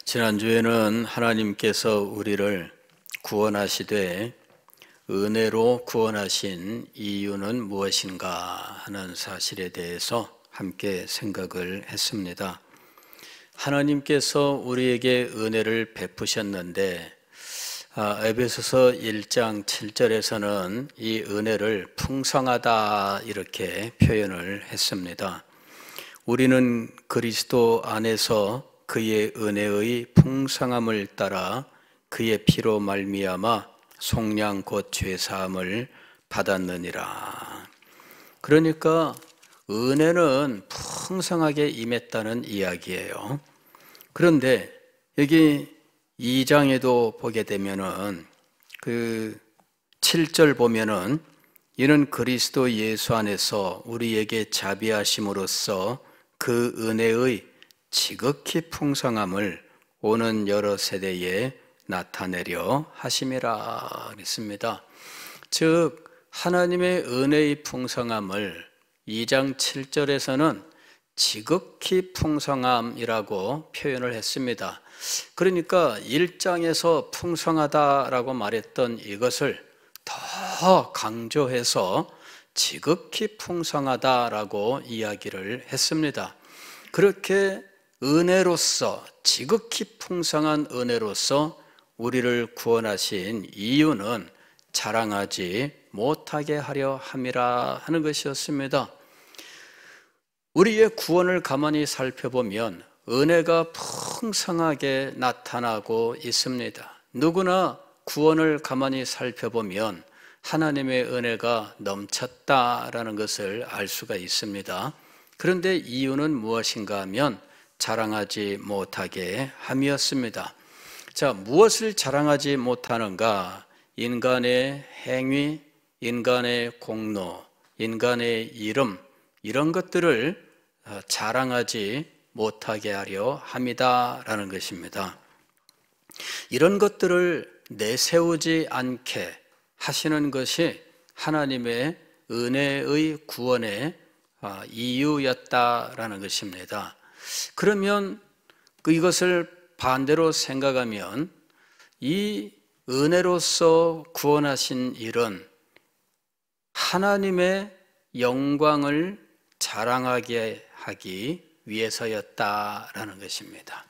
지난주에는 하나님께서 우리를 구원하시되 은혜로 구원하신 이유는 무엇인가 하는 사실에 대해서 함께 생각을 했습니다. 하나님께서 우리에게 은혜를 베푸셨는데 에베소서 1장 7절에서는 이 은혜를 풍성하다 이렇게 표현을 했습니다. 우리는 그리스도 안에서 그의 은혜의 풍성함을 따라 그의 피로 말미암아 속량 곧 죄사함을 받았느니라. 그러니까 은혜는 풍성하게 임했다는 이야기예요. 그런데 여기 2장에도 보게 되면은 그 7절 보면은 이는 그리스도 예수 안에서 우리에게 자비하심으로써 그 은혜의 지극히 풍성함을 오는 여러 세대에 나타내려 하심이라 그랬습니다. 즉 하나님의 은혜의 풍성함을 2장 7절에서는 지극히 풍성함이라고 표현을 했습니다. 그러니까 1장에서 풍성하다라고 말했던 이것을 더 강조해서 지극히 풍성하다라고 이야기를 했습니다. 그렇게 은혜로서 지극히 풍성한 은혜로서 우리를 구원하신 이유는 자랑하지 못하게 하려 함이라 하는 것이었습니다. 우리의 구원을 가만히 살펴보면 은혜가 풍성하게 나타나고 있습니다. 누구나 구원을 가만히 살펴보면 하나님의 은혜가 넘쳤다라는 것을 알 수가 있습니다. 그런데 이유는 무엇인가 하면 자랑하지 못하게 함이었습니다. 자, 무엇을 자랑하지 못하는가? 인간의 행위, 인간의 공로, 인간의 이름 이런 것들을 자랑하지 못하게 하려 함이다라는 것입니다. 이런 것들을 내세우지 않게 하시는 것이 하나님의 은혜의 구원의 이유였다라는 것입니다. 그러면 이것을 반대로 생각하면 이 은혜로서 구원하신 일은 하나님의 영광을 자랑하게 하기 위해서였다라는 것입니다.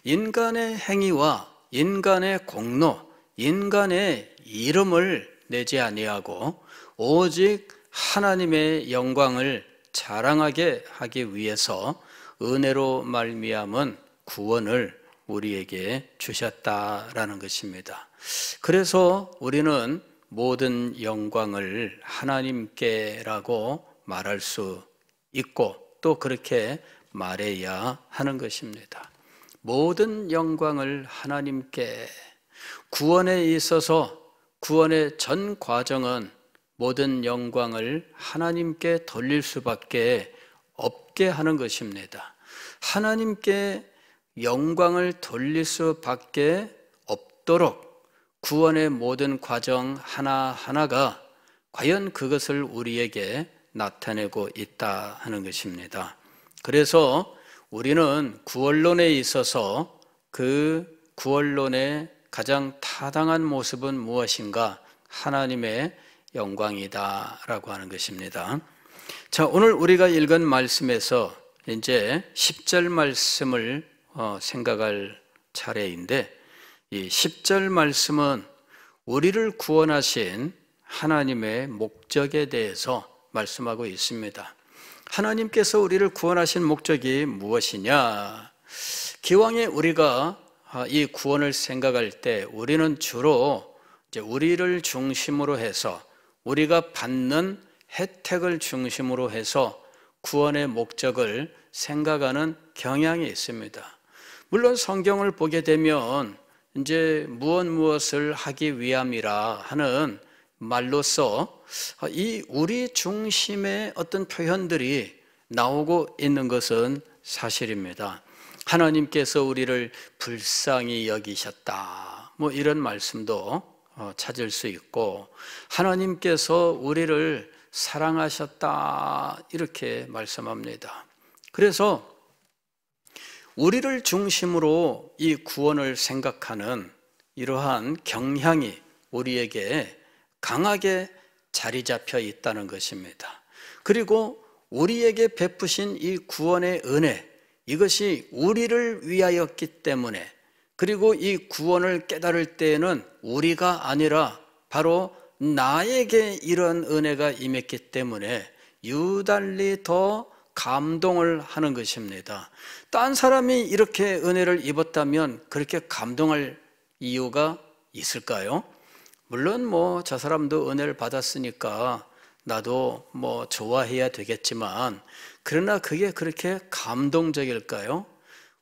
인간의 행위와 인간의 공로, 인간의 이름을 내지 아니하고 오직 하나님의 영광을 자랑하게 하기 위해서 은혜로 말미암은 구원을 우리에게 주셨다라는 것입니다. 그래서 우리는 모든 영광을 하나님께라고 말할 수 있고 또 그렇게 말해야 하는 것입니다. 모든 영광을 하나님께. 구원에 있어서 구원의 전 과정은 모든 영광을 하나님께 돌릴 수밖에 없게 하는 것입니다. 하나님께 영광을 돌릴 수밖에 없도록 구원의 모든 과정 하나하나가 과연 그것을 우리에게 나타내고 있다 하는 것입니다. 그래서 우리는 구원론에 있어서 그 구원론의 가장 타당한 모습은 무엇인가? 하나님의 영광이다라고 하는 것입니다. 자, 오늘 우리가 읽은 말씀에서 이제 10절 말씀을 생각할 차례인데 이 10절 말씀은 우리를 구원하신 하나님의 목적에 대해서 말씀하고 있습니다. 하나님께서 우리를 구원하신 목적이 무엇이냐? 기왕에 우리가 이 구원을 생각할 때 우리는 주로 이제 우리를 중심으로 해서 우리가 받는 혜택을 중심으로 해서 구원의 목적을 생각하는 경향이 있습니다. 물론 성경을 보게 되면 이제 무엇을 하기 위함이라 하는 말로써 이 우리 중심의 어떤 표현들이 나오고 있는 것은 사실입니다. 하나님께서 우리를 불쌍히 여기셨다. 뭐 이런 말씀도 찾을 수 있고 하나님께서 우리를 사랑하셨다 이렇게 말씀합니다. 그래서 우리를 중심으로 이 구원을 생각하는 이러한 경향이 우리에게 강하게 자리 잡혀 있다는 것입니다. 그리고 우리에게 베푸신 이 구원의 은혜, 이것이 우리를 위하였기 때문에, 그리고 이 구원을 깨달을 때에는 우리가 아니라 바로 나에게 이런 은혜가 임했기 때문에 유달리 더 감동을 하는 것입니다. 딴 사람이 이렇게 은혜를 입었다면 그렇게 감동할 이유가 있을까요? 물론 저 사람도 은혜를 받았으니까 나도 좋아해야 되겠지만, 그러나 그게 그렇게 감동적일까요?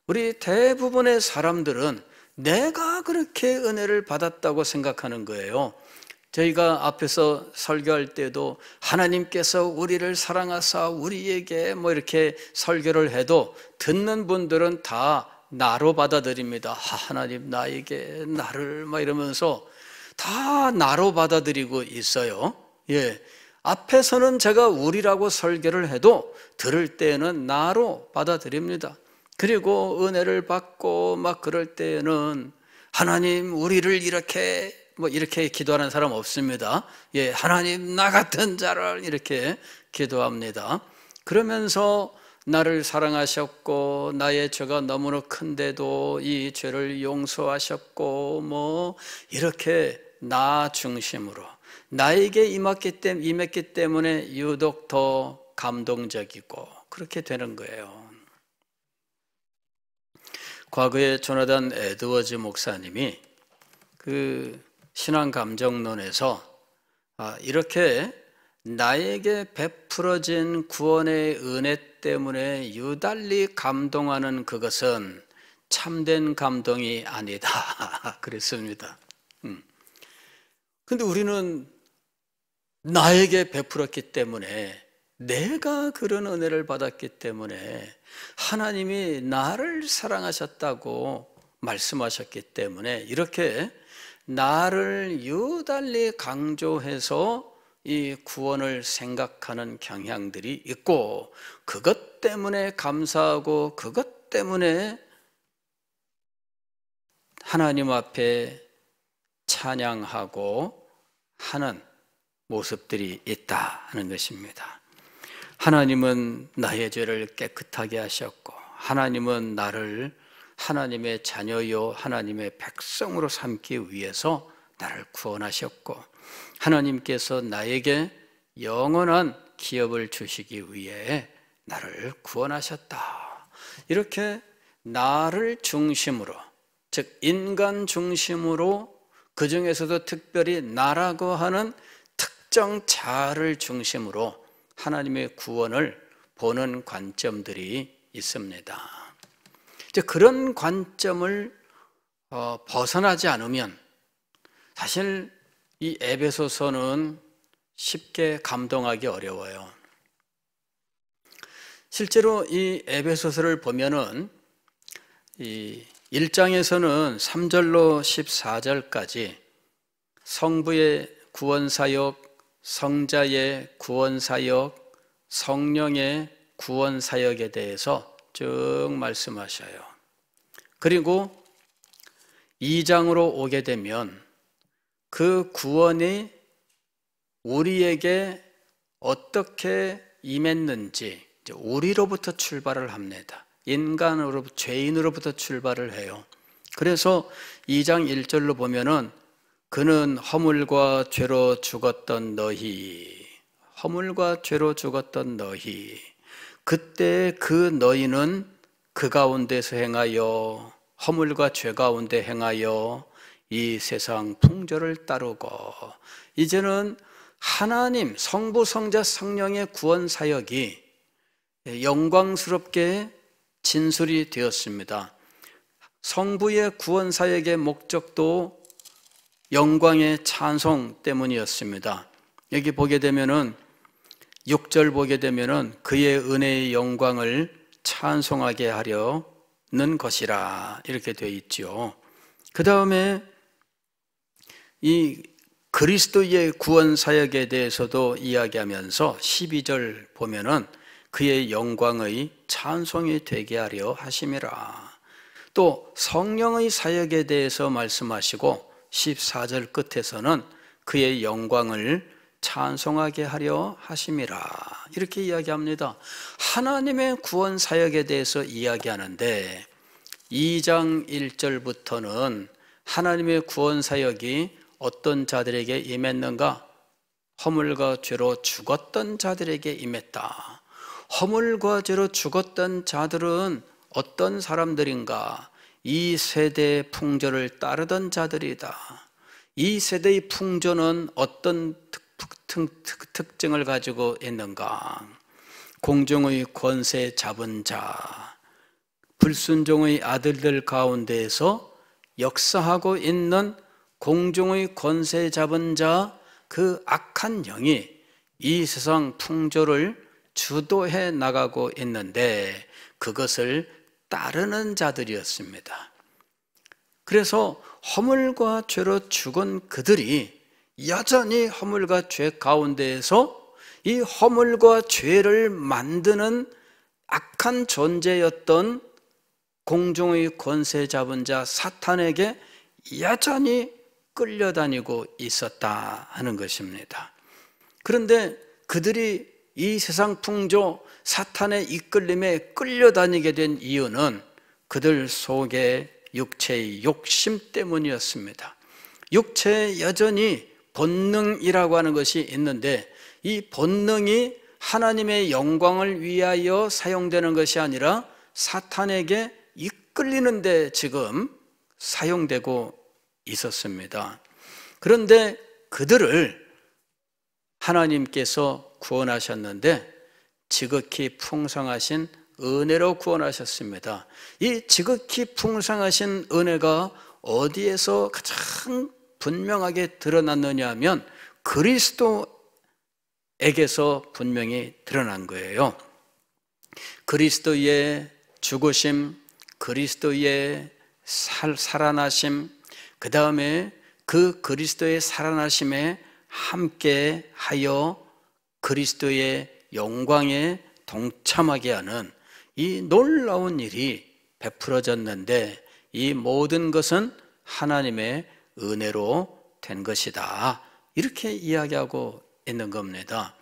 우리 대부분의 사람들은 내가 그렇게 은혜를 받았다고 생각하는 거예요. 저희가 앞에서 설교할 때도 하나님께서 우리를 사랑하사 우리에게 이렇게 설교를 해도 듣는 분들은 다 나로 받아들입니다. 하나님 나에게 나를 이러면서 다 나로 받아들이고 있어요. 앞에서는 제가 우리라고 설교를 해도 들을 때는 나로 받아들입니다. 그리고 은혜를 받고 그럴 때는 하나님 우리를 이렇게 기도하는 사람 없습니다. 하나님 나 같은 자를 이렇게 기도합니다. 그러면서 나를 사랑하셨고 나의 죄가 너무나 큰데도 이 죄를 용서하셨고 이렇게 나 중심으로 나에게 임했기 때문에 유독 더 감동적이고 그렇게 되는 거예요. 과거에 조나단 에드워즈 목사님이 그 신앙감정론에서 이렇게 나에게 베풀어진 구원의 은혜 때문에 유달리 감동하는 그것은 참된 감동이 아니다 그랬습니다. 근데 우리는 나에게 베풀었기 때문에, 내가 그런 은혜를 받았기 때문에, 하나님이 나를 사랑하셨다고 말씀하셨기 때문에 이렇게 나를 유달리 강조해서 이 구원을 생각하는 경향들이 있고, 그것 때문에 감사하고 그것 때문에 하나님 앞에 찬양하고 하는 모습들이 있다 하는 것입니다. 하나님은 나의 죄를 깨끗하게 하셨고, 하나님은 나를 하나님의 자녀요 하나님의 백성으로 삼기 위해서 나를 구원하셨고, 하나님께서 나에게 영원한 기업을 주시기 위해 나를 구원하셨다. 이렇게 나를 중심으로, 즉 인간 중심으로, 그 중에서도 특별히 나라고 하는 특정 자를 중심으로 하나님의 구원을 보는 관점들이 있습니다. 이제 그런 관점을 벗어나지 않으면 사실 이 에베소서는 쉽게 감동하기 어려워요. 실제로 이 에베소서를 보면은 이 1장에서는 3절로 14절까지 성부의 구원사역, 성자의 구원사역, 성령의 구원사역에 대해서 쭉 말씀하셔요. 그리고 2장으로 오게 되면 그 구원이 우리에게 어떻게 임했는지 우리로부터 출발을 합니다. 인간으로부터, 죄인으로부터 출발을 해요. 그래서 2장 1절로 보면은 그는 허물과 죄로 죽었던 너희, 허물과 죄로 죽었던 너희, 그때 그 너희는 그 가운데서 행하여, 허물과 죄 가운데 행하여 이 세상 풍조를 따르고, 이제는 하나님 성부 성자 성령의 구원 사역이 영광스럽게 진술이 되었습니다. 성부의 구원 사역의 목적도 영광의 찬송 때문이었습니다. 여기 보게 되면은 6절 보게 되면은 그의 은혜의 영광을 찬송하게 하려는 것이라 이렇게 되어 있죠. 그 다음에 이 그리스도의 구원 사역에 대해서도 이야기하면서 12절 보면은 그의 영광의 찬송이 되게 하려 하심이라. 또 성령의 사역에 대해서 말씀하시고 14절 끝에서는 그의 영광을 찬송하게 하려 하심이라 이렇게 이야기합니다. 하나님의 구원 사역에 대해서 이야기하는데 2장 1절부터는 하나님의 구원 사역이 어떤 자들에게 임했는가? 허물과 죄로 죽었던 자들에게 임했다. 허물과 죄로 죽었던 자들은 어떤 사람들인가? 이 세대의 풍조를 따르던 자들이다. 이 세대의 풍조는 어떤 특징을 가지고 있는가? 공중의 권세 잡은 자, 불순종의 아들들 가운데에서 역사하고 있는 공중의 권세 잡은 자, 그 악한 영이 이 세상 풍조를 주도해 나가고 있는데 그것을 따르는 자들이었습니다. 그래서 허물과 죄로 죽은 그들이 여전히 허물과 죄 가운데에서 이 허물과 죄를 만드는 악한 존재였던 공중의 권세 잡은 자 사탄에게 여전히 끌려다니고 있었다 하는 것입니다. 그런데 그들이 이 세상 풍조 사탄의 이끌림에 끌려다니게 된 이유는 그들 속에 육체의 욕심 때문이었습니다. 육체에 여전히 본능이라고 하는 것이 있는데 이 본능이 하나님의 영광을 위하여 사용되는 것이 아니라 사탄에게 이끌리는 데 지금 사용되고 있었습니다. 그런데 그들을 하나님께서 구원하셨는데 지극히 풍성하신 은혜로 구원하셨습니다. 이 지극히 풍성하신 은혜가 어디에서 가장 분명하게 드러났느냐 하면 그리스도에게서 분명히 드러난 거예요. 그리스도의 죽으심, 그리스도의 살아나심, 그 다음에 그 그리스도의 살아나심에 함께 하여 그리스도의 영광에 동참하게 하는 이 놀라운 일이 베풀어졌는데 이 모든 것은 하나님의 은혜로 된 것이다. 이렇게 이야기하고 있는 겁니다.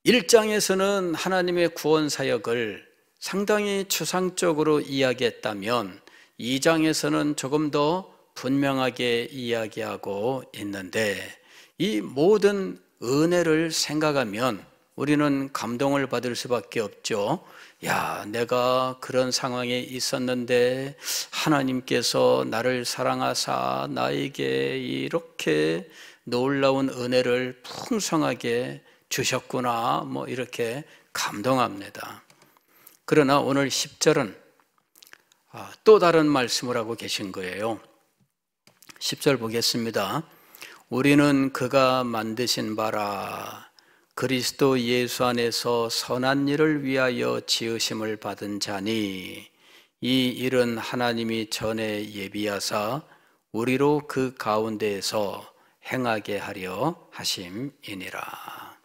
1장에서는 하나님의 구원 사역을 상당히 추상적으로 이야기했다면 2장에서는 조금 더 분명하게 이야기하고 있는데 이 모든 은혜를 생각하면 우리는 감동을 받을 수밖에 없죠. 야, 내가 그런 상황에 있었는데 하나님께서 나를 사랑하사 나에게 이렇게 놀라운 은혜를 풍성하게 주셨구나, 뭐 이렇게 감동합니다. 그러나 오늘 10절은 또 다른 말씀을 하고 계신 거예요. 10절 보겠습니다. 우리는 그가 만드신 바라 그리스도 예수 안에서 선한 일을 위하여 지으심을 받은 자니 이 일은 하나님이 전에 예비하사 우리로 그 가운데에서 행하게 하려 하심이니라.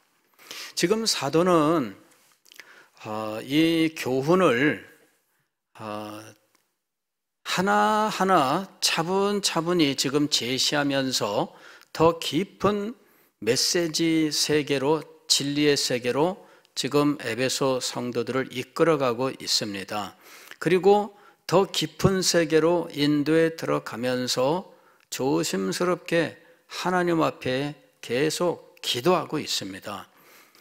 지금 사도는 이 교훈을 하나하나 차분차분히 지금 제시하면서 더 깊은 메시지 세계로, 진리의 세계로 지금 에베소 성도들을 이끌어가고 있습니다. 그리고 더 깊은 세계로 인도에 들어가면서 조심스럽게 하나님 앞에 계속 기도하고 있습니다.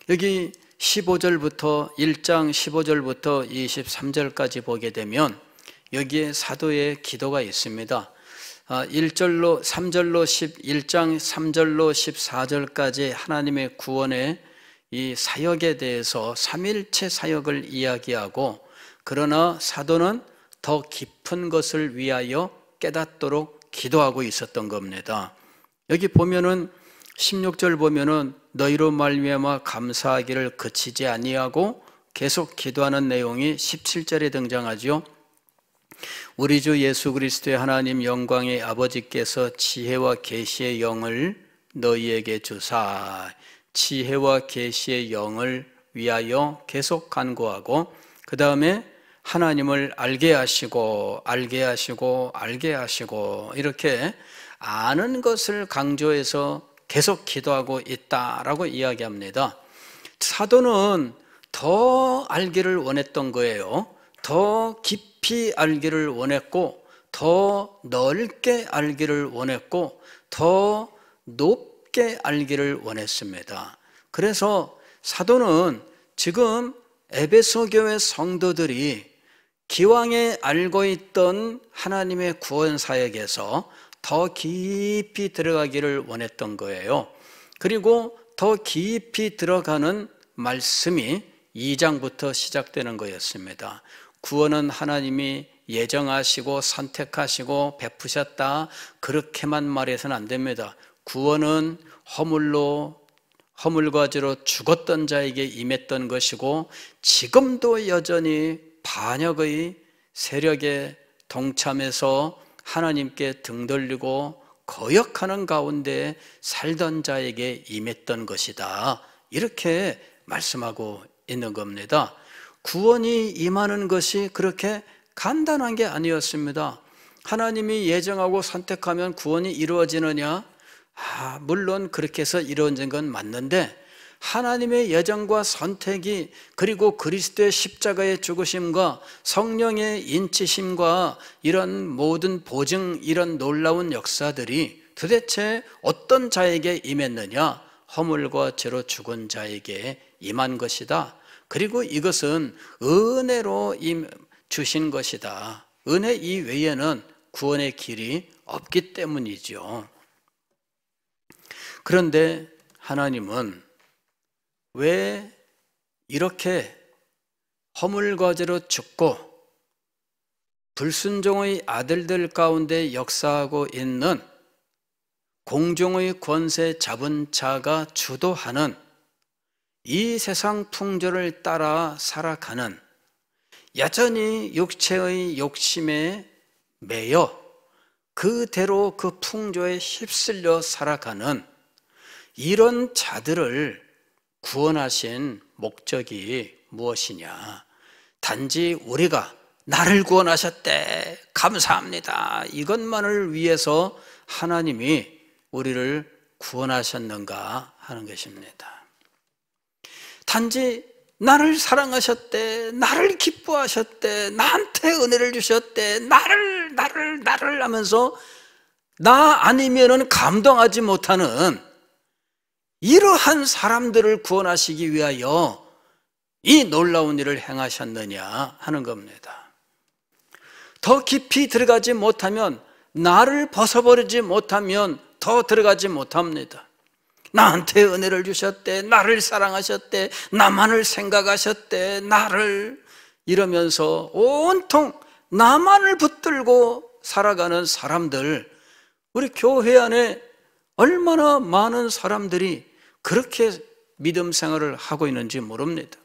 여기 15절부터 1장 15절부터 23절까지 보게 되면 여기에 사도의 기도가 있습니다. 1장 3절로 14절까지 하나님의 구원의 이 사역에 대해서 삼일체 사역을 이야기하고, 그러나 사도는 더 깊은 것을 위하여 깨닫도록 기도하고 있었던 겁니다. 여기 보면은 16절 보면은 너희로 말미암아 감사하기를 그치지 아니하고 계속 기도하는 내용이 17절에 등장하죠. 우리 주 예수 그리스도의 하나님 영광의 아버지께서 지혜와 계시의 영을 너희에게 주사, 지혜와 계시의 영을 위하여 계속 간구하고, 그 다음에 하나님을 알게 하시고 알게 하시고 알게 하시고, 이렇게 아는 것을 강조해서 계속 기도하고 있다라고 이야기합니다. 사도는 더 알기를 원했던 거예요. 더 깊이 알기를 원했고, 더 넓게 알기를 원했고, 더 높게 알기를 원했습니다. 그래서 사도는 지금 에베소 교회 성도들이 기왕에 알고 있던 하나님의 구원 사역에서 더 깊이 들어가기를 원했던 거예요. 그리고 더 깊이 들어가는 말씀이 2장부터 시작되는 거였습니다. 구원은 하나님이 예정하시고 선택하시고 베푸셨다, 그렇게만 말해서는 안 됩니다. 구원은 허물과 죄로 죽었던 자에게 임했던 것이고, 지금도 여전히 반역의 세력에 동참해서 하나님께 등 돌리고 거역하는 가운데 살던 자에게 임했던 것이다, 이렇게 말씀하고 있는 겁니다. 구원이 임하는 것이 그렇게 간단한 게 아니었습니다. 하나님이 예정하고 선택하면 구원이 이루어지느냐? 물론 그렇게 해서 이루어진 건 맞는데, 하나님의 예정과 선택이, 그리고 그리스도의 십자가의 죽으심과 성령의 인치심과 이런 모든 보증, 이런 놀라운 역사들이 도대체 어떤 자에게 임했느냐? 허물과 죄로 죽은 자에게 임한 것이다. 그리고 이것은 은혜로 주신 것이다. 은혜 이외에는 구원의 길이 없기 때문이죠. 그런데 하나님은 왜 이렇게 허물과 죄로 죽고 불순종의 아들들 가운데 역사하고 있는 공중의 권세 잡은 자가 주도하는 이 세상 풍조를 따라 살아가는, 여전히 육체의 욕심에 매여 그대로 그 풍조에 휩쓸려 살아가는 이런 자들을 구원하신 목적이 무엇이냐? 단지 우리가 나를 구원하셨대, 감사합니다, 이것만을 위해서 하나님이 우리를 구원하셨는가 하는 것입니다. 단지 나를 사랑하셨대, 나를 기뻐하셨대, 나한테 은혜를 주셨대, 나를 하면서 나 아니면은 감동하지 못하는 이러한 사람들을 구원하시기 위하여 이 놀라운 일을 행하셨느냐 하는 겁니다. 더 깊이 들어가지 못하면, 나를 벗어버리지 못하면 더 들어가지 못합니다. 나한테 은혜를 주셨대, 나를 사랑하셨대, 나만을 생각하셨대, 나를, 이러면서 온통 나만을 붙들고 살아가는 사람들, 우리 교회 안에 얼마나 많은 사람들이 그렇게 믿음 생활을 하고 있는지 모릅니다.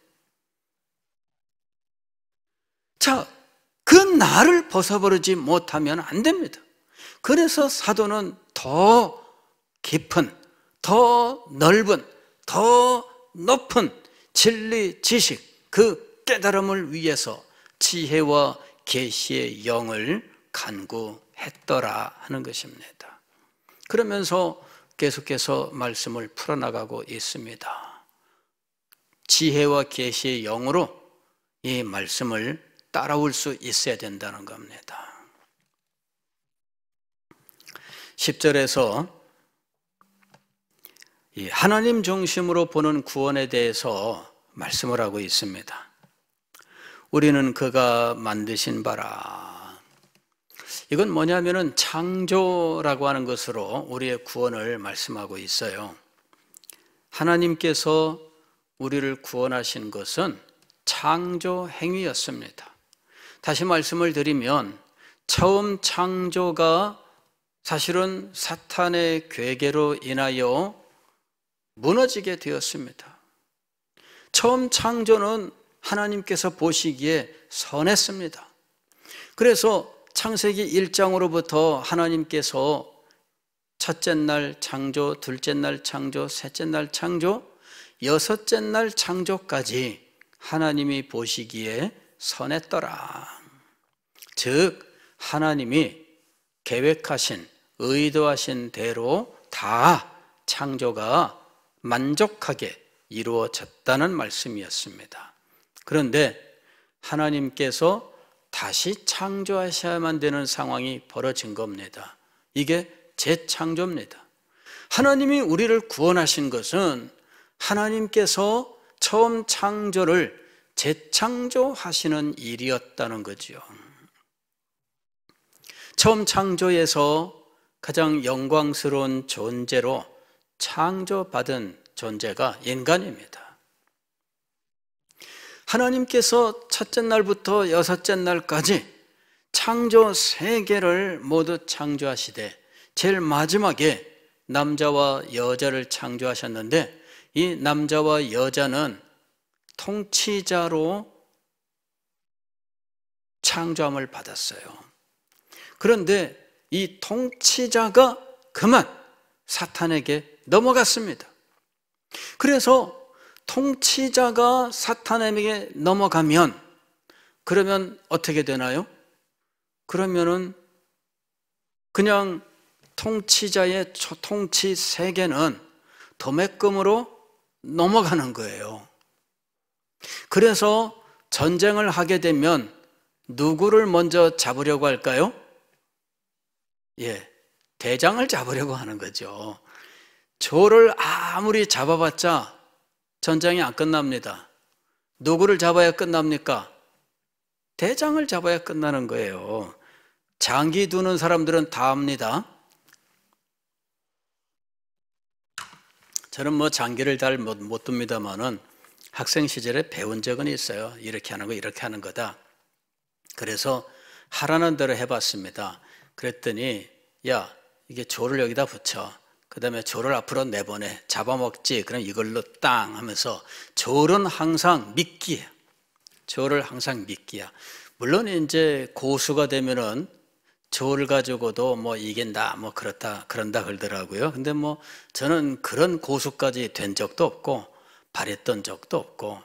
자, 그 나를 벗어버리지 못하면 안 됩니다. 그래서 사도는 더 깊은, 더 넓은, 더 높은 진리, 지식, 그 깨달음을 위해서 지혜와 계시의 영을 간구했더라 하는 것입니다. 그러면서 계속해서 말씀을 풀어나가고 있습니다. 지혜와 계시의 영으로 이 말씀을 따라올 수 있어야 된다는 겁니다. 10절에서 이 하나님 중심으로 보는 구원에 대해서 말씀을 하고 있습니다. 우리는 그가 만드신 바라. 이건 뭐냐면은 창조라고 하는 것으로 우리의 구원을 말씀하고 있어요. 하나님께서 우리를 구원하신 것은 창조 행위였습니다. 다시 말씀을 드리면, 처음 창조가 사실은 사탄의 괴계로 인하여 무너지게 되었습니다. 처음 창조는 하나님께서 보시기에 선했습니다. 그래서 창세기 1장으로부터 하나님께서 첫째 날 창조, 둘째 날 창조, 셋째 날 창조, 여섯째 날 창조까지 하나님이 보시기에 선했더라. 즉 하나님이 계획하신, 의도하신 대로 다 창조가 만족하게 이루어졌다는 말씀이었습니다. 그런데 하나님께서 다시 창조하셔야만 되는 상황이 벌어진 겁니다. 이게 재창조입니다. 하나님이 우리를 구원하신 것은 하나님께서 처음 창조를 재창조하시는 일이었다는 거죠. 처음 창조에서 가장 영광스러운 존재로 창조받은 존재가 인간입니다. 하나님께서 첫째 날부터 여섯째 날까지 창조 세계를 모두 창조하시되 제일 마지막에 남자와 여자를 창조하셨는데 이 남자와 여자는 통치자로 창조함을 받았어요. 그런데 이 통치자가 그만 사탄에게 넘어갔습니다. 그래서 통치자가 사탄에게 넘어가면 그러면 어떻게 되나요? 그러면은 그냥 통치자의 통치 세계는 도매금으로 넘어가는 거예요. 그래서 전쟁을 하게 되면 누구를 먼저 잡으려고 할까요? 대장을 잡으려고 하는 거죠. 조를 아무리 잡아봤자 전쟁이 안 끝납니다. 누구를 잡아야 끝납니까? 대장을 잡아야 끝나는 거예요. 장기 두는 사람들은 다 압니다. 저는 뭐 장기를 잘 못 둡니다만은 학생 시절에 배운 적은 있어요. 이렇게 하는 거, 이렇게 하는 거다. 그래서 하라는 대로 해봤습니다. 그랬더니 야, 이게 조를 여기다 붙여. 그 다음에 조를 앞으로 내보내. 잡아먹지. 그럼 이걸로 땅 하면서 조는 항상 미끼예요. 조를 항상 미끼야. 물론 이제 고수가 되면은 조를 가지고도 뭐 이긴다, 뭐 그런다 그러더라고요. 근데 뭐 저는 그런 고수까지 된 적도 없고 바랬던 적도 없고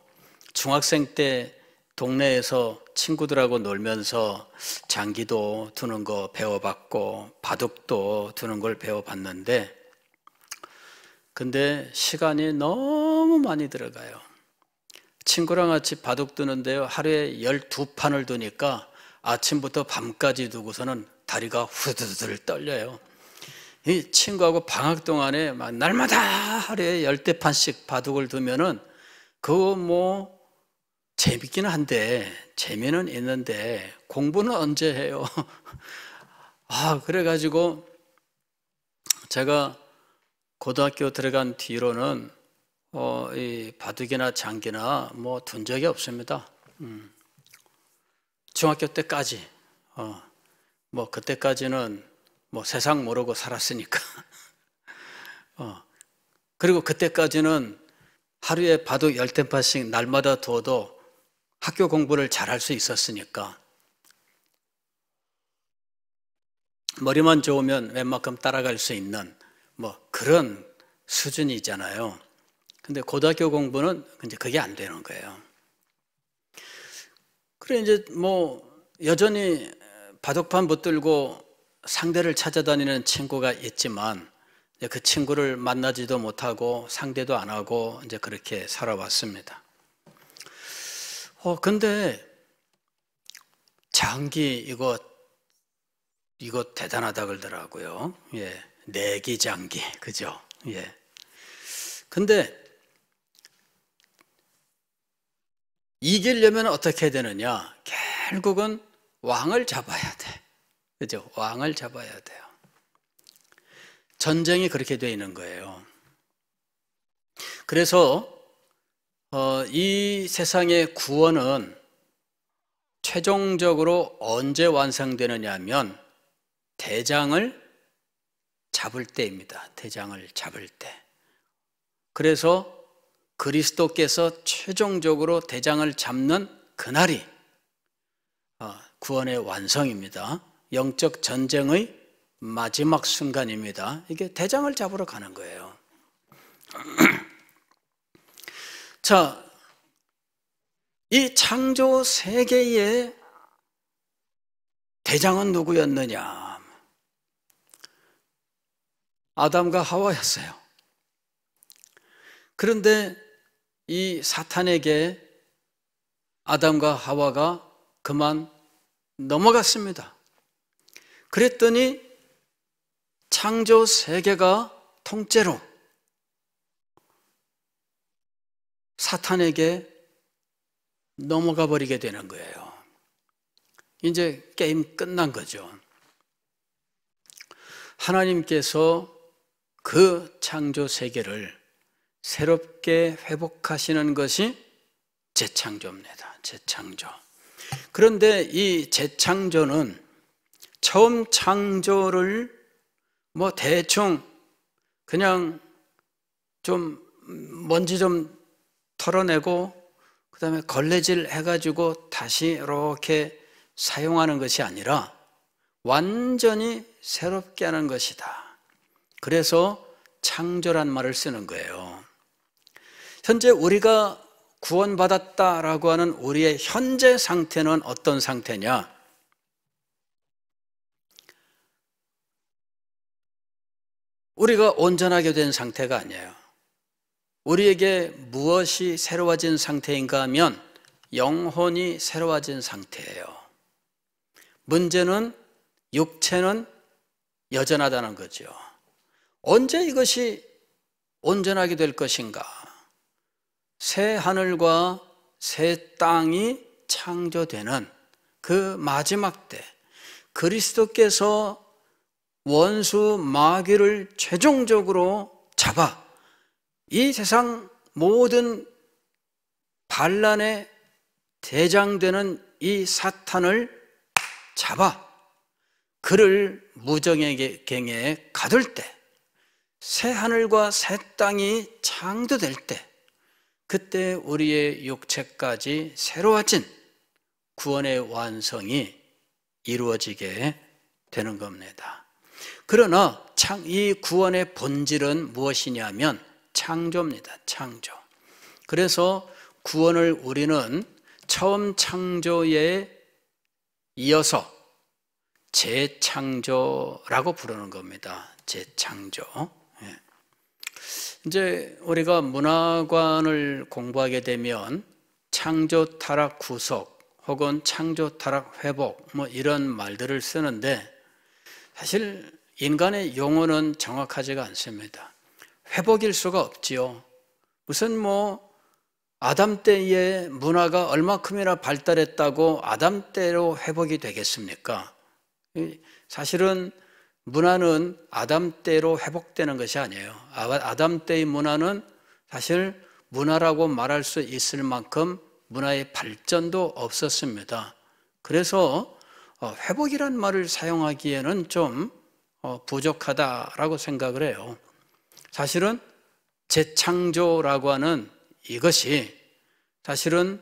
중학생 때 동네에서 친구들하고 놀면서 장기도 두는 거 배워봤고 바둑도 두는 걸 배워봤는데 근데 시간이 너무 많이 들어가요. 친구랑 같이 바둑 두는데요. 하루에 12판을 두니까 아침부터 밤까지 두고서는 다리가 후두들 떨려요. 이 친구하고 방학 동안에 막 날마다 하루에 10대판씩 바둑을 두면은 그거 뭐 재밌기는 한데 재미는 있는데 공부는 언제 해요? 그래가지고 제가 고등학교 들어간 뒤로는 이 바둑이나 장기나 뭐 둔 적이 없습니다. 중학교 때까지 뭐 그때까지는 뭐 세상 모르고 살았으니까 그리고 그때까지는 하루에 바둑 10대판씩 날마다 둬도 학교 공부를 잘할 수 있었으니까 머리만 좋으면 웬만큼 따라갈 수 있는 뭐 그런 수준이잖아요. 근데 고등학교 공부는 이제 그게 안 되는 거예요. 그래 이제 뭐 여전히 바둑판 붙들고 상대를 찾아다니는 친구가 있지만 그 친구를 만나지도 못하고 상대도 안 하고 이제 그렇게 살아왔습니다. 근데 장기 이거 대단하다 그러더라고요. 내기 장기, 그죠? 근데 이기려면 어떻게 해야 되느냐? 결국은 왕을 잡아야 돼. 그죠? 왕을 잡아야 돼요. 전쟁이 그렇게 되어 있는 거예요. 그래서 이 세상의 구원은 최종적으로 언제 완성되느냐 하면 대장을 잡을 때입니다. 대장을 잡을 때. 그래서 그리스도께서 최종적으로 대장을 잡는 그날이 구원의 완성입니다. 영적 전쟁의 마지막 순간입니다. 이게 대장을 잡으러 가는 거예요. 자, 이 창조 세계의 대장은 누구였느냐? 아담과 하와였어요. 그런데 이 사탄에게 아담과 하와가 그만 넘어갔습니다. 그랬더니 창조 세계가 통째로 사탄에게 넘어가 버리게 되는 거예요. 이제 게임 끝난 거죠. 하나님께서 그 창조 세계를 새롭게 회복하시는 것이 재창조입니다. 재창조. 그런데 이 재창조는 처음 창조를 뭐 대충 그냥 좀 먼지 좀 털어내고 그 다음에 걸레질 해가지고 다시 이렇게 사용하는 것이 아니라 완전히 새롭게 하는 것이다. 그래서 창조란 말을 쓰는 거예요. 현재 우리가 구원받았다라고 하는 우리의 현재 상태는 어떤 상태냐? 우리가 온전하게 된 상태가 아니에요. 우리에게 무엇이 새로워진 상태인가 하면 영혼이 새로워진 상태예요. 문제는 육체는 여전하다는 거죠. 언제 이것이 온전하게 될 것인가? 새 하늘과 새 땅이 창조되는 그 마지막 때 그리스도께서 원수 마귀를 최종적으로 잡아 이 세상 모든 반란의 대장되는 이 사탄을 잡아 그를 무정의 갱에 가둘 때 새 하늘과 새 땅이 창조될 때 그때 우리의 육체까지 새로워진 구원의 완성이 이루어지게 되는 겁니다. 그러나 이 구원의 본질은 무엇이냐면 창조입니다. 창조. 그래서 구원을 우리는 처음 창조에 이어서 재창조라고 부르는 겁니다. 재창조. 이제 우리가 문화관을 공부하게 되면 창조 타락 구속 혹은 창조 타락 회복 뭐 이런 말들을 쓰는데 사실 인간의 용어는 정확하지가 않습니다. 회복일 수가 없지요. 무슨 뭐 아담 때의 문화가 얼마큼이나 발달했다고 아담 때로 회복이 되겠습니까? 사실은 문화는 아담 때로 회복되는 것이 아니에요. 아담 때의 문화는 사실 문화라고 말할 수 있을 만큼 문화의 발전도 없었습니다. 그래서 회복이란 말을 사용하기에는 좀 부족하다라고 생각을 해요. 사실은 재창조라고 하는 이것이 사실은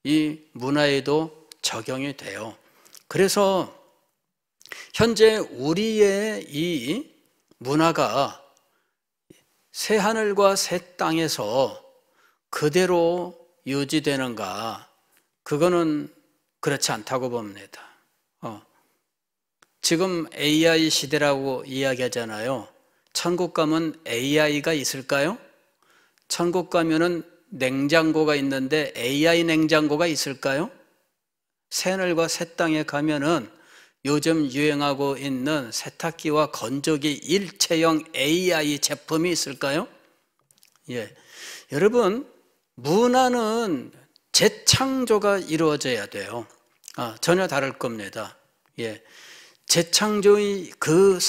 이 문화에도 적용이 돼요. 그래서 현재 우리의 이 문화가 새 하늘과 새 땅에서 그대로 유지되는가? 그거는 그렇지 않다고 봅니다. 지금 AI 시대라고 이야기하잖아요. 천국 가면 AI가 있을까요? 천국 가면은 냉장고가 있는데 AI 냉장고가 있을까요? 새 하늘과 새 땅에 가면은 요즘 유행하고 있는 세탁기와 건조기 일체형 AI 제품이 있을까요? 예. 여러분, 문화는 재창조가 이루어져야 돼요. 전혀 다를 겁니다. 예. 재창조의 그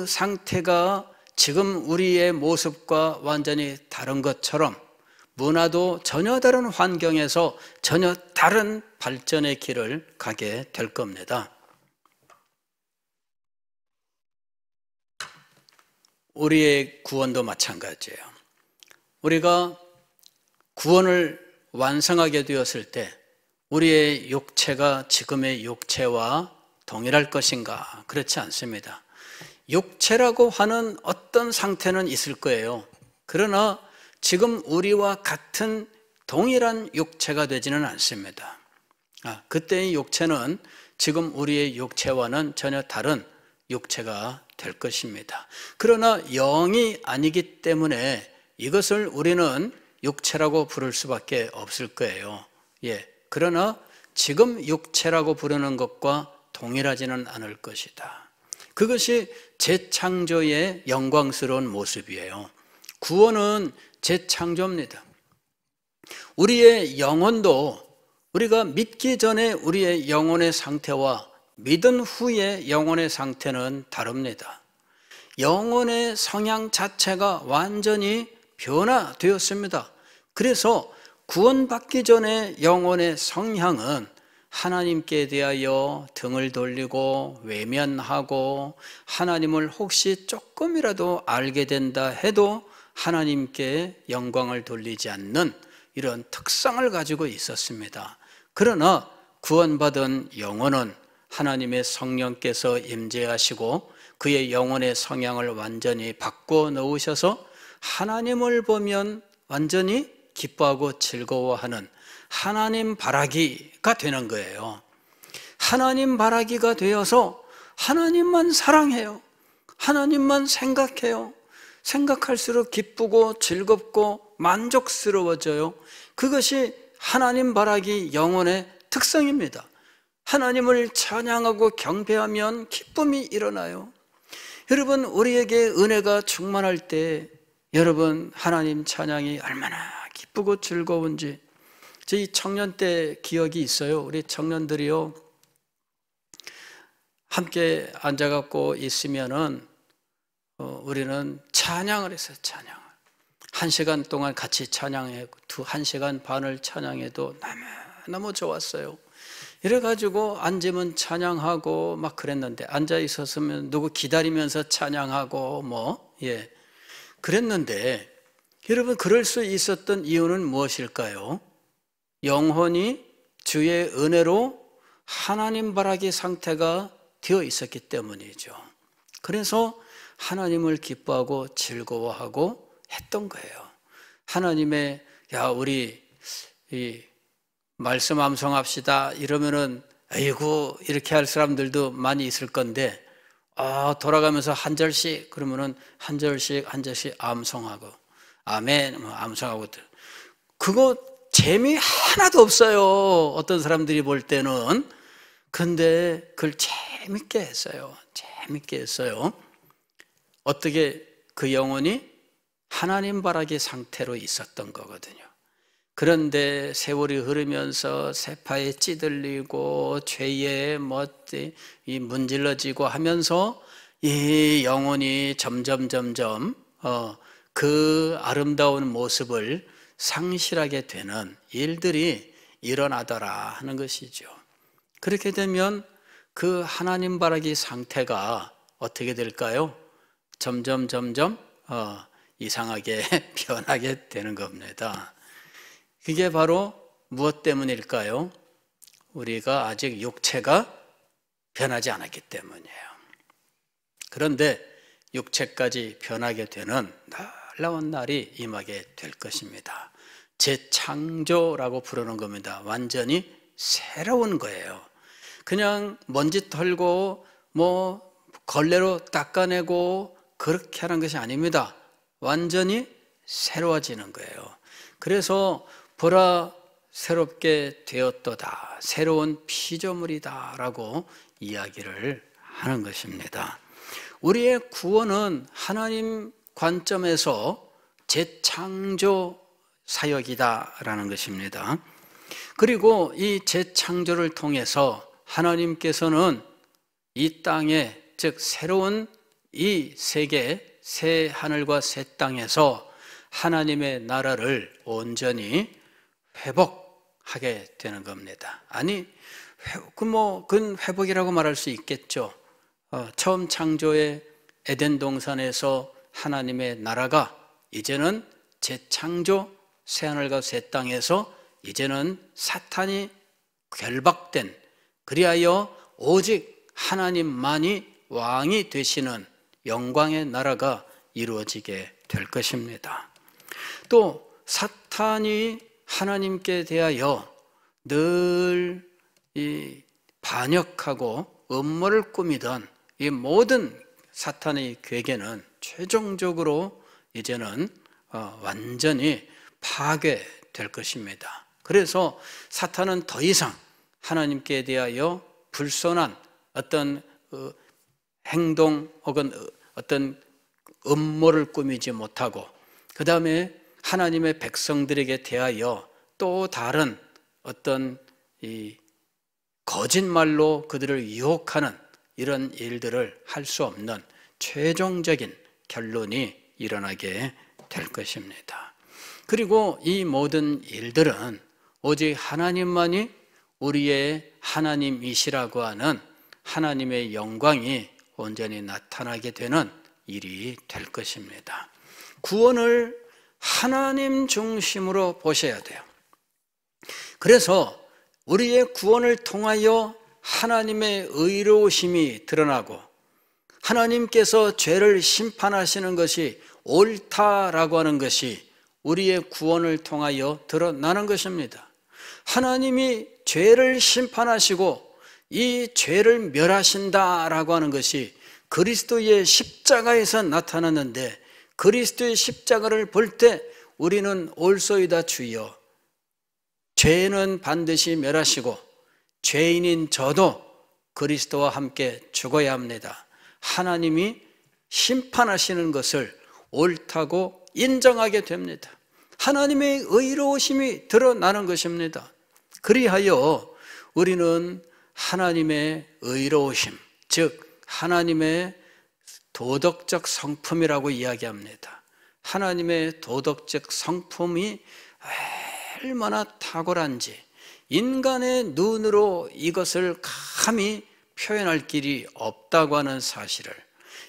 상태가 지금 우리의 모습과 완전히 다른 것처럼 문화도 전혀 다른 환경에서 전혀 다른 발전의 길을 가게 될 겁니다. 우리의 구원도 마찬가지예요. 우리가 구원을 완성하게 되었을 때 우리의 육체가 지금의 육체와 동일할 것인가? 그렇지 않습니다. 육체라고 하는 어떤 상태는 있을 거예요. 그러나 지금 우리와 같은 동일한 육체가 되지는 않습니다. 그때의 육체는 지금 우리의 육체와는 전혀 다른 육체가 될 것입니다. 그러나 영이 아니기 때문에 이것을 우리는 육체라고 부를 수밖에 없을 거예요. 그러나 지금 육체라고 부르는 것과 동일하지는 않을 것이다. 그것이 재창조의 영광스러운 모습이에요. 구원은 재창조입니다. 우리의 영혼도 우리가 믿기 전에 우리의 영혼의 상태와 믿은 후의 영혼의 상태는 다릅니다. 영혼의 성향 자체가 완전히 변화되었습니다. 그래서 구원받기 전에 영혼의 성향은 하나님께 대하여 등을 돌리고 외면하고 하나님을 혹시 조금이라도 알게 된다 해도 하나님께 영광을 돌리지 않는 이런 특성을 가지고 있었습니다. 그러나 구원받은 영혼은 하나님의 성령께서 임재하시고 그의 영혼의 성향을 완전히 바꿔 놓으셔서 하나님을 보면 완전히 기뻐하고 즐거워하는 하나님 바라기가 되는 거예요. 하나님 바라기가 되어서 하나님만 사랑해요. 하나님만 생각해요. 생각할수록 기쁘고 즐겁고 만족스러워져요. 그것이 하나님 바라기 영혼의 특성입니다. 하나님을 찬양하고 경배하면 기쁨이 일어나요. 여러분, 우리에게 은혜가 충만할 때 여러분 하나님 찬양이 얼마나 기쁘고 즐거운지 저희 청년 때 기억이 있어요. 우리 청년들이요 함께 앉아갖고 있으면은 우리는 찬양을 했어요. 찬양. 1시간 동안 같이 찬양해 1시간 반을 찬양해도 너무 좋았어요. 이래가지고 앉으면 찬양하고 막 그랬는데 앉아 있었으면 누구 기다리면서 찬양하고 그랬는데 여러분 그럴 수 있었던 이유는 무엇일까요? 영혼이 주의 은혜로 하나님 바라기 상태가 되어 있었기 때문이죠. 그래서 하나님을 기뻐하고 즐거워하고 했던 거예요. 하나님의 우리 이 말씀 암송합시다 이러면은 아이고 이렇게 할 사람들도 많이 있을 건데 돌아가면서 한 절씩 그러면은 한 절씩 암송하고 아멘 암송하고 그거 재미 하나도 없어요. 어떤 사람들이 볼 때는. 근데 그걸 재밌게 했어요. 어떻게 그 영혼이 하나님 바라기 상태로 있었던 거거든요. 그런데 세월이 흐르면서 세파에 찌들리고 죄에 문질러지고 하면서 이 영혼이 점점 그 아름다운 모습을 상실하게 되는 일들이 일어나더라 하는 것이죠. 그렇게 되면 그 하나님 바라기 상태가 어떻게 될까요? 점점 이상하게 변하게 되는 겁니다. 그게 바로 무엇 때문일까요? 우리가 아직 육체가 변하지 않았기 때문이에요. 그런데 육체까지 변하게 되는 놀라운 날이 임하게 될 것입니다. 재창조라고 부르는 겁니다. 완전히 새로운 거예요. 그냥 먼지 털고 걸레로 닦아내고 그렇게 하는 것이 아닙니다. 완전히 새로워지는 거예요. 그래서 보라 새롭게 되었도다. 새로운 피조물이다 라고 이야기를 하는 것입니다. 우리의 구원은 하나님 관점에서 재창조 사역이다 라는 것입니다. 그리고 이 재창조를 통해서 하나님께서는 이 땅에 즉 새로운 이 세계 새 하늘과 새 땅에서 하나님의 나라를 온전히 회복하게 되는 겁니다. 아니, 그건 회복이라고 말할 수 있겠죠. 처음 창조의 에덴 동산에서 하나님의 나라가 이제는 재창조 새하늘과 새 땅에서 이제는 사탄이 결박된, 그리하여 오직 하나님만이 왕이 되시는 영광의 나라가 이루어지게 될 것입니다. 또 사탄이 하나님께 대하여 늘 이 반역하고 음모를 꾸미던 이 모든 사탄의 괴계는 최종적으로 이제는 완전히 파괴될 것입니다. 그래서 사탄은 더 이상 하나님께 대하여 불손한 어떤 행동 혹은 어떤 음모를 꾸미지 못하고, 그 다음에 하나님의 백성들에게 대하여 또 다른 어떤 이 거짓말로 그들을 유혹하는 이런 일들을 할 수 없는 최종적인 결론이 일어나게 될 것입니다. 그리고 이 모든 일들은 오직 하나님만이 우리의 하나님이시라고 하는 하나님의 영광이 온전히 나타나게 되는 일이 될 것입니다. 구원을 하나님 중심으로 보셔야 돼요. 그래서 우리의 구원을 통하여 하나님의 의로우심이 드러나고 하나님께서 죄를 심판하시는 것이 옳다라고 하는 것이 우리의 구원을 통하여 드러나는 것입니다. 하나님이 죄를 심판하시고 이 죄를 멸하신다라고 하는 것이 그리스도의 십자가에서 나타났는데, 그리스도의 십자가를 볼 때 우리는 옳소이다 주여, 죄는 반드시 멸하시고 죄인인 저도 그리스도와 함께 죽어야 합니다. 하나님이 심판하시는 것을 옳다고 인정하게 됩니다. 하나님의 의로우심이 드러나는 것입니다. 그리하여 우리는 하나님의 의로우심, 즉 하나님의 도덕적 성품이라고 이야기합니다. 하나님의 도덕적 성품이 얼마나 탁월한지 인간의 눈으로 이것을 감히 표현할 길이 없다고 하는 사실을,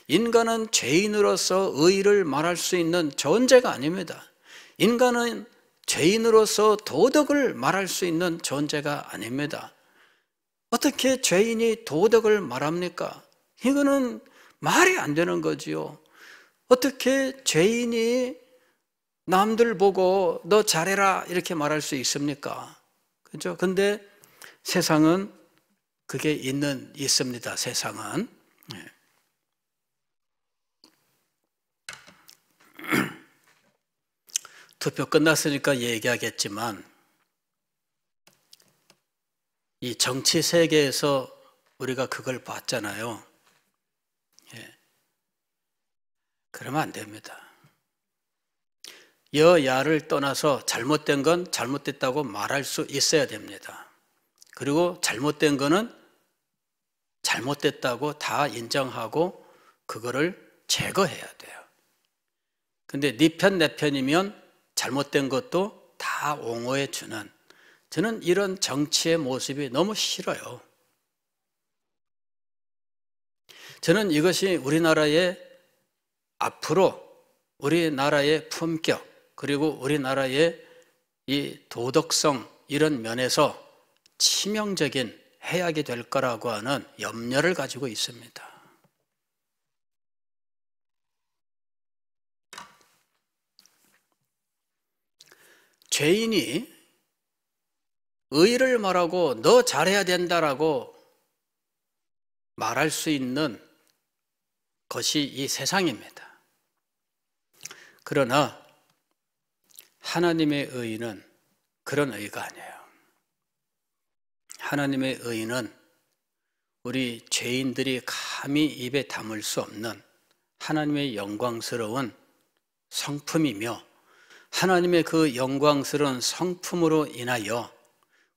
인간은 죄인으로서 의를 말할 수 있는 존재가 아닙니다. 인간은 죄인으로서 도덕을 말할 수 있는 존재가 아닙니다. 어떻게 죄인이 도덕을 말합니까? 이거는 말이 안 되는 거지요. 어떻게 죄인이 남들 보고 너 잘해라 이렇게 말할 수 있습니까? 그죠? 근데 세상은 그게 있습니다. 세상은. 투표 끝났으니까 얘기하겠지만, 이 정치 세계에서 우리가 그걸 봤잖아요. 그러면 안 됩니다. 여야를 떠나서 잘못된 건 잘못됐다고 말할 수 있어야 됩니다. 그리고 잘못된 거는 잘못됐다고 다 인정하고 그거를 제거해야 돼요. 근데 네 편 내 편이면 잘못된 것도 다 옹호해 주는, 저는 이런 정치의 모습이 너무 싫어요. 저는 이것이 우리나라의 앞으로 우리나라의 품격, 그리고 우리나라의 이 도덕성, 이런 면에서 치명적인 해악이 될 거라고 하는 염려를 가지고 있습니다. 죄인이 의를 말하고 너 잘해야 된다라고 말할 수 있는 것이 이 세상입니다. 그러나 하나님의 의는 그런 의가 아니에요. 하나님의 의는 우리 죄인들이 감히 입에 담을 수 없는 하나님의 영광스러운 성품이며, 하나님의 그 영광스러운 성품으로 인하여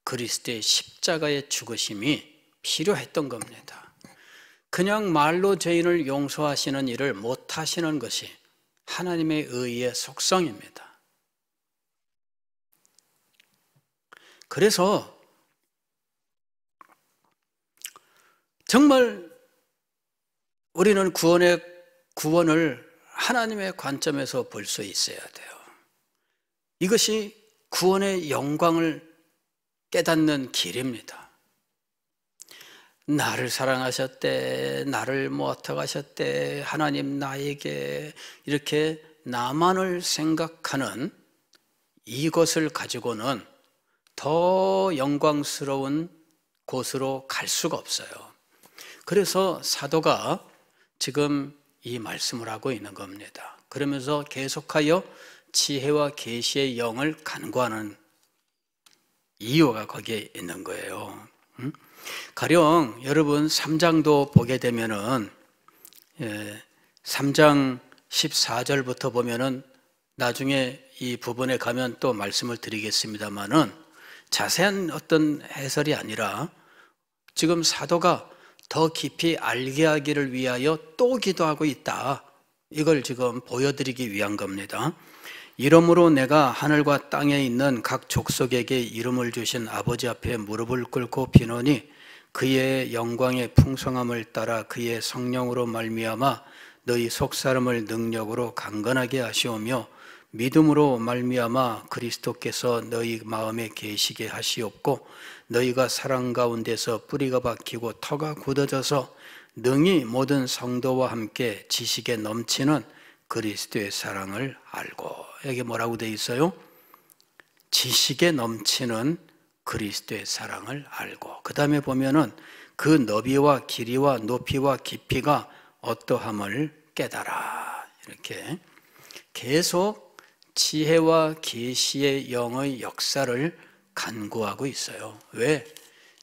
그리스도의 십자가의 죽으심이 필요했던 겁니다. 그냥 말로 죄인을 용서하시는 일을 못하시는 것이 하나님의 의의 속성입니다. 그래서 정말 우리는 구원을 하나님의 관점에서 볼 수 있어야 돼요. 이것이 구원의 영광을 깨닫는 길입니다. 나를 사랑하셨대, 나를 어떻게 하셨대, 하나님 나에게 이렇게 나만을 생각하는 이것을 가지고는 더 영광스러운 곳으로 갈 수가 없어요. 그래서 사도가 지금 이 말씀을 하고 있는 겁니다. 그러면서 계속하여 지혜와 계시의 영을 간구하는 이유가 거기에 있는 거예요. 가령 여러분 3장도 보게 되면은 3장 14절부터 보면은 나중에 이 부분에 가면 또 말씀을 드리겠습니다만은 자세한 어떤 해설이 아니라 지금 사도가 더 깊이 알게 하기를 위하여 또 기도하고 있다. 이걸 지금 보여드리기 위한 겁니다. 이러므로 내가 하늘과 땅에 있는 각 족속에게 이름을 주신 아버지 앞에 무릎을 꿇고 비노니 그의 영광의 풍성함을 따라 그의 성령으로 말미암아 너희 속사람을 능력으로 강건하게 하시오며 믿음으로 말미암아 그리스도께서 너희 마음에 계시게 하시옵고 너희가 사랑 가운데서 뿌리가 박히고 터가 굳어져서 능히 모든 성도와 함께 지식에 넘치는 그리스도의 사랑을 알고. 여기 뭐라고 되어 있어요? 지식에 넘치는 그리스도의 사랑을 알고. 그 다음에 보면은 그 너비와 길이와 높이와 깊이가 어떠함을 깨달아. 이렇게 계속 지혜와 계시의 영의 역사를 간구하고 있어요. 왜?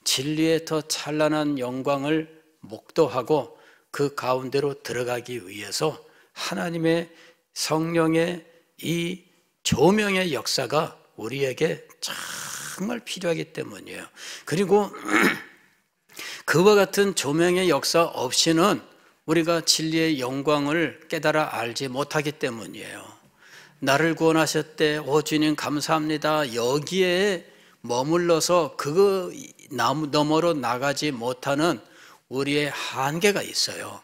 진리의 더 찬란한 영광을 목도하고 그 가운데로 들어가기 위해서 하나님의 성령의 이 조명의 역사가 우리에게 정말 필요하기 때문이에요. 그리고 그와 같은 조명의 역사 없이는 우리가 진리의 영광을 깨달아 알지 못하기 때문이에요. 나를 구원하셨대. 오 주님 감사합니다. 여기에 머물러서 그 너머로 나가지 못하는 우리의 한계가 있어요.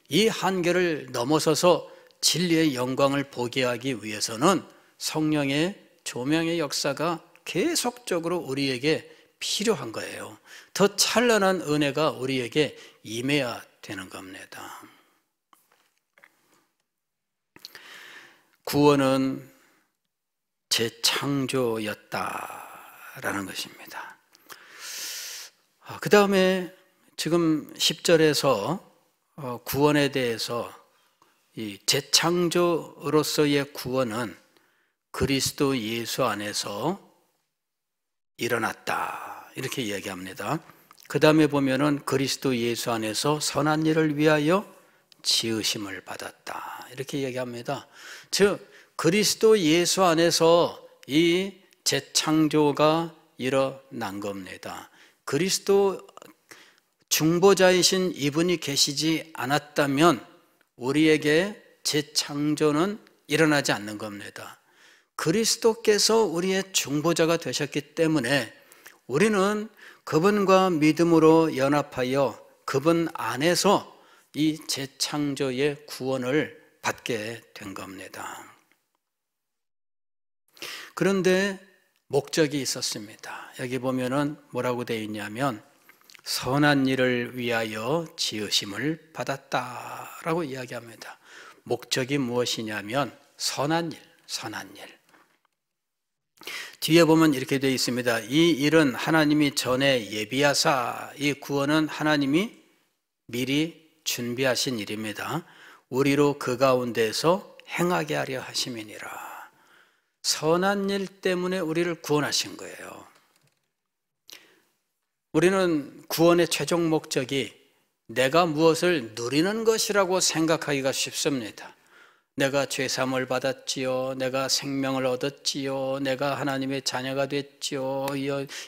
이 한계를 넘어서서 진리의 영광을 보게 하기 위해서는 성령의 조명의 역사가 계속적으로 우리에게 필요한 거예요. 더 찬란한 은혜가 우리에게 임해야 되는 겁니다. 구원은 재창조였다라는 것입니다. 그 다음에 지금 10절에서 구원에 대해서 이 재창조로서의 구원은 그리스도 예수 안에서 일어났다. 이렇게 이야기합니다. 그 다음에 보면은 그리스도 예수 안에서 선한 일을 위하여 지으심을 받았다. 이렇게 이야기합니다. 즉, 그리스도 예수 안에서 이 재창조가 일어난 겁니다. 그리스도 중보자이신 이분이 계시지 않았다면 우리에게 재창조는 일어나지 않는 겁니다. 그리스도께서 우리의 중보자가 되셨기 때문에 우리는 그분과 믿음으로 연합하여 그분 안에서 이 재창조의 구원을 받게 된 겁니다. 그런데 목적이 있었습니다. 여기 보면은 뭐라고 되어 있냐면 선한 일을 위하여 지으심을 받았다라고 이야기합니다. 목적이 무엇이냐면 선한 일. 뒤에 보면 이렇게 되어 있습니다. 이 일은 하나님이 전에 예비하사, 이 구원은 하나님이 미리 준비하신 일입니다. 우리로 그 가운데서 행하게 하려 하심이니라. 선한 일 때문에 우리를 구원하신 거예요. 우리는 구원의 최종 목적이 내가 무엇을 누리는 것이라고 생각하기가 쉽습니다. 내가 죄사함을 받았지요. 내가 생명을 얻었지요. 내가 하나님의 자녀가 됐지요.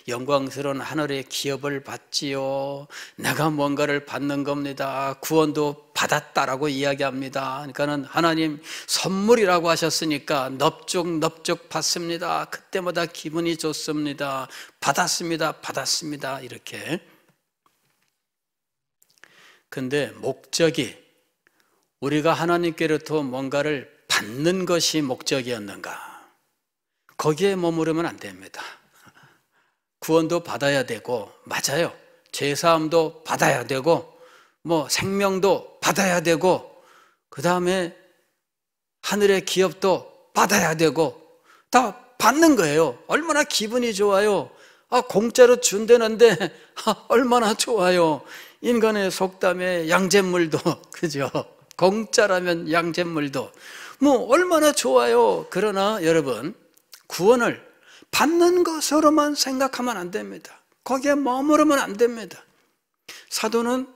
영광스러운 하늘의 기업을 받지요. 내가 뭔가를 받는 겁니다. 구원도 받았다라고 이야기합니다. 그러니까는 하나님 선물이라고 하셨으니까 넙죽 받습니다. 그때마다 기분이 좋습니다. 받았습니다. 이렇게. 근데 목적이 우리가 하나님께로부터 뭔가를 받는 것이 목적이었는가? 거기에 머무르면 안 됩니다. 구원도 받아야 되고, 맞아요. 죄사함도 받아야 되고, 생명도 받아야 되고, 그 다음에 하늘의 기업도 받아야 되고, 다 받는 거예요. 얼마나 기분이 좋아요. 공짜로 준다는데 얼마나 좋아요. 인간의 속담에 양잿물도 그죠? 공짜라면 양잿물도 뭐 얼마나 좋아요. 그러나 여러분, 구원을 받는 것으로만 생각하면 안 됩니다. 거기에 머무르면 안 됩니다. 사도는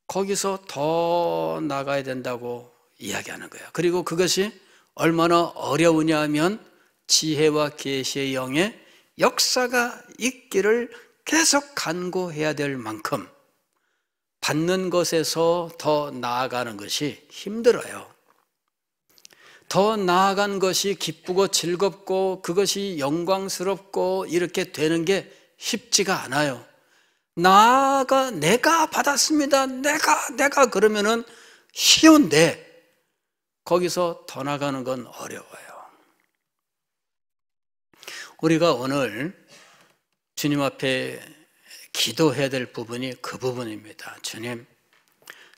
거기서 더 나가야 된다고 이야기하는 거예요. 그리고 그것이 얼마나 어려우냐 하면 지혜와 계시의 영의 역사가 있기를 계속 간구해야 될 만큼 받는 것에서 더 나아가는 것이 힘들어요. 더 나아간 것이 기쁘고 즐겁고 그것이 영광스럽고 이렇게 되는 게 쉽지가 않아요. 내가 받았습니다. 내가 그러면은 쉬운데 거기서 더 나가는 건 어려워요. 우리가 오늘 주님 앞에 기도해야 될 부분이 그 부분입니다. 주님,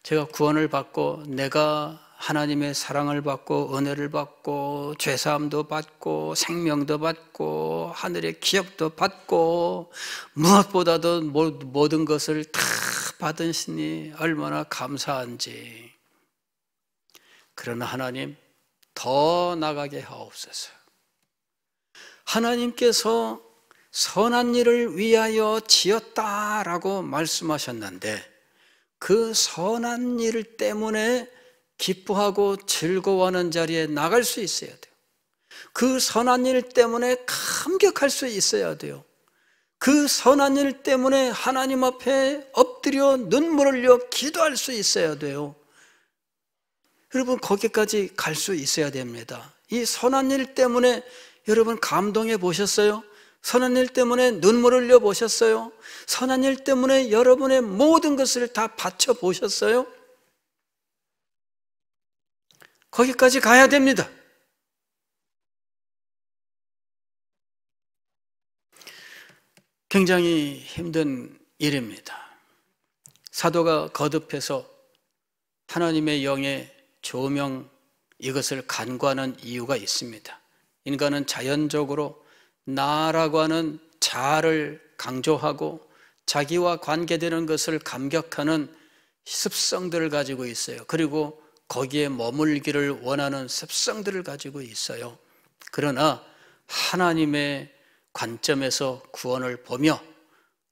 제가 구원을 받고 내가 하나님의 사랑을 받고 은혜를 받고 죄사함도 받고 생명도 받고 하늘의 기업도 받고 무엇보다도 모든 것을 다 받으시니 얼마나 감사한지. 그러나 하나님, 더 나가게 하옵소서. 하나님께서 선한 일을 위하여 지었다라고 말씀하셨는데 그 선한 일 때문에 기뻐하고 즐거워하는 자리에 나갈 수 있어야 돼요. 그 선한 일 때문에 감격할 수 있어야 돼요. 그 선한 일 때문에 하나님 앞에 엎드려 눈물을 흘려 기도할 수 있어야 돼요. 여러분, 거기까지 갈 수 있어야 됩니다. 이 선한 일 때문에 여러분 감동해 보셨어요? 선한 일 때문에 눈물을 흘려 보셨어요? 선한 일 때문에 여러분의 모든 것을 다 바쳐 보셨어요? 거기까지 가야 됩니다. 굉장히 힘든 일입니다. 사도가 거듭해서 하나님의 영의 조명, 이것을 간구하는 이유가 있습니다. 인간은 자연적으로 나라고 하는 자아를 강조하고 자기와 관계되는 것을 감격하는 습성들을 가지고 있어요. 그리고 거기에 머물기를 원하는 습성들을 가지고 있어요. 그러나 하나님의 관점에서 구원을 보며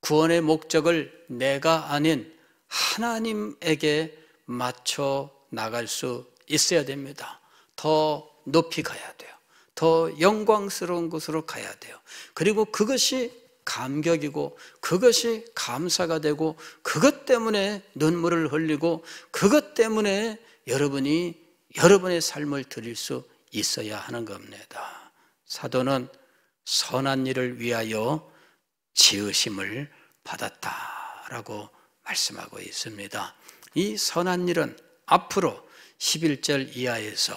구원의 목적을 내가 아닌 하나님에게 맞춰 나갈 수 있어야 됩니다. 더 높이 가야 돼요. 더 영광스러운 곳으로 가야 돼요. 그리고 그것이 감격이고 그것이 감사가 되고 그것 때문에 눈물을 흘리고 그것 때문에 여러분이 여러분의 삶을 드릴 수 있어야 하는 겁니다. 사도는 선한 일을 위하여 지으심을 받았다라고 말씀하고 있습니다. 이 선한 일은 앞으로 11절 이하에서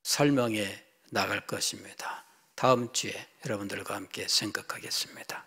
설명해 나갈 것입니다. 다음 주에 여러분들과 함께 생각하겠습니다.